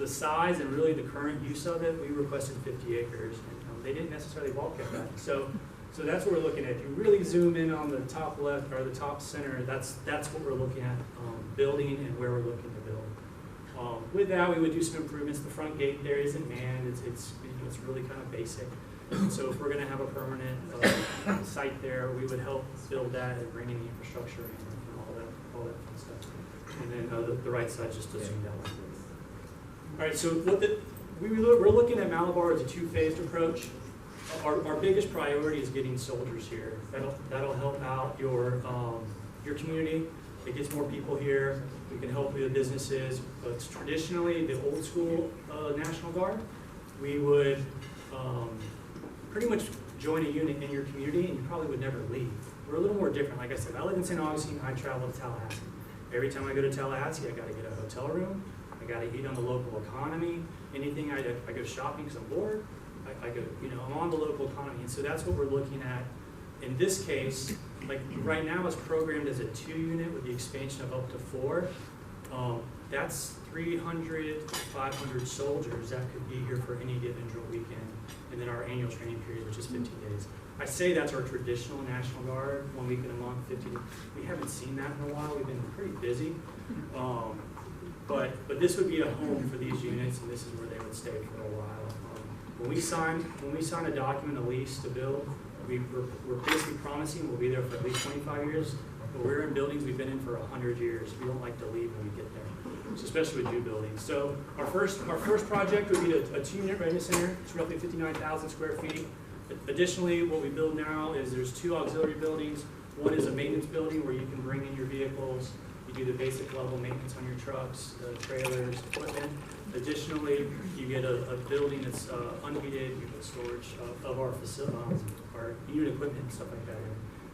the size and really the current use of it, we requested 50 acres, and they didn't necessarily bulk at that. So that's what we're looking at. If you really zoom in on the top left or the top center, that's what we're looking at building and where we're looking to build. With that, we would do some improvements. The front gate there isn't manned. It's really kind of basic. And so if we're going to have a permanent site there, we would help build that and bring in the infrastructure and all that fun stuff. And then the right side just to zoom down. All right, so we're looking at Malabar as a two-phased approach. Our biggest priority is getting soldiers here. That'll help out your community. It gets more people here. We can help with the businesses. But traditionally, the old school National Guard, we would pretty much join a unit in your community, and you probably would never leave. We're a little more different. Like I said, I live in St. Augustine. I travel to Tallahassee. Every time I go to Tallahassee, I got to get a hotel room. I got to eat on the local economy. Anything I go shopping because I'm bored. I go, I'm on the local economy, and so that's what we're looking at. In this case, like right now, it's programmed as a 2-unit with the expansion of up to 4. That's 300, 500 soldiers that could be here for any given drill weekend, and then our annual training period, which is 15 days. I say that's our traditional National Guard, 1 weekend a month, 15. We haven't seen that in a while. We've been pretty busy. But this would be a home for these units, and this is where they would stay for a while. When we sign a document, a lease to build, we're basically promising we'll be there for at least 25 years. But we're in buildings we've been in for 100 years. We don't like to leave when we get there, so especially with new buildings. So our first project would be a 2-unit readiness center. It's roughly 59,000 square feet. Additionally, what we build now is there's 2 auxiliary buildings. One is a maintenance building where you can bring in your vehicles. You do the basic level maintenance on your trucks, the trailers, equipment. Additionally, you get a building that's unheated. You get storage of our facility, our unit equipment and stuff like that.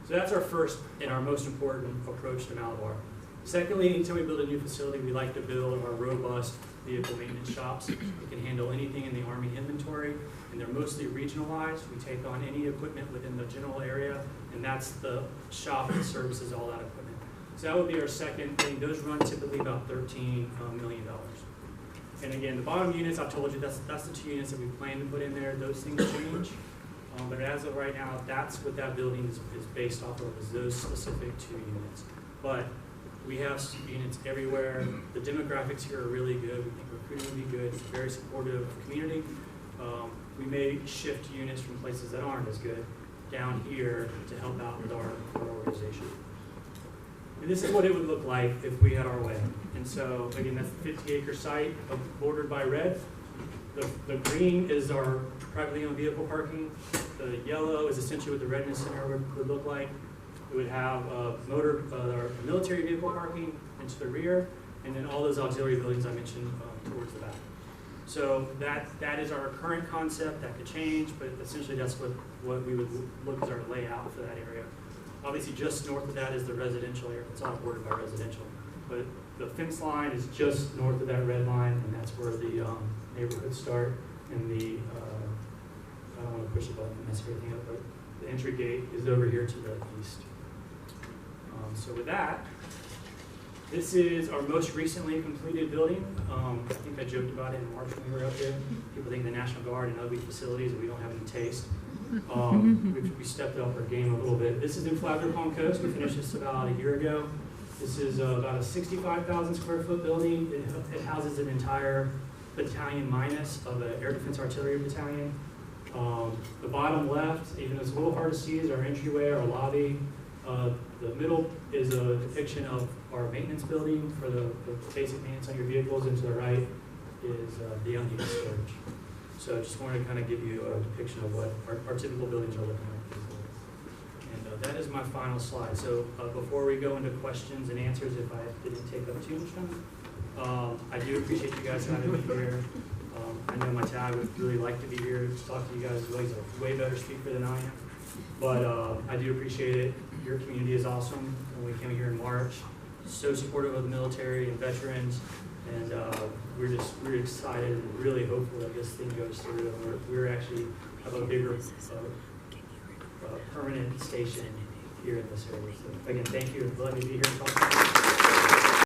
So that's our first and our most important approach to Malabar. Secondly, anytime we build a new facility, we like to build our robust vehicle maintenance shops. We can handle anything in the Army inventory, and they're mostly regionalized. We take on any equipment within the general area, and that's the shop that services all that equipment. So that would be our second thing. Those run typically about $13 million. And again, the bottom units, I've told you, that's the 2 units that we plan to put in there. Those things change. But as of right now, that's what that building is based off of, is those specific 2 units. But we have units everywhere. The demographics here are really good. We think recruiting will be good. It's a very supportive community. We may shift units from places that aren't as good down here to help out with our organization. And this is what it would look like if we had our way. And so, again, that's the 50-acre site bordered by red. The green is our privately owned vehicle parking. The yellow is essentially what the readiness center would look like. It would have our military vehicle parking into the rear, and then all those auxiliary buildings I mentioned towards the back. So that is our current concept. That could change, but essentially that's what we would look as our layout for that area. Obviously, just north of that is the residential area. It's all bordered by residential. But the fence line is just north of that red line, and that's where the neighborhoods start. And I don't want to push the button and mess everything up, but the entry gate is over here to the east. So with that, this is our most recently completed building. I think I joked about it in March when we were up there. People think the National Guard and ugly facilities, and we don't have any taste. We stepped up our game a little bit. This is in Flagler Palm Coast. We finished this about a year ago. This is about a 65,000 square foot building. It houses an entire battalion minus of an air defense artillery battalion. The bottom left, even though it's a little hard to see, is our entryway, our lobby. The middle is a depiction of our maintenance building for the basic maintenance on your vehicles, and to the right is the unheated storage. So I just wanted to kind of give you a depiction of what our typical buildings are looking like. And that is my final slide. So before we go into questions and answers, if I didn't take up too much time, I do appreciate you guys having me here. I know my dad would really like to be here to talk to you guys. He's a way better speaker than I am. But I do appreciate it. Your community is awesome. When we came here in March, so supportive of the military and veterans. And we're excited and really hopeful that this thing goes through, and we're actually have a bigger permanent station here in this area. So again, thank you for letting me be here and talk to you.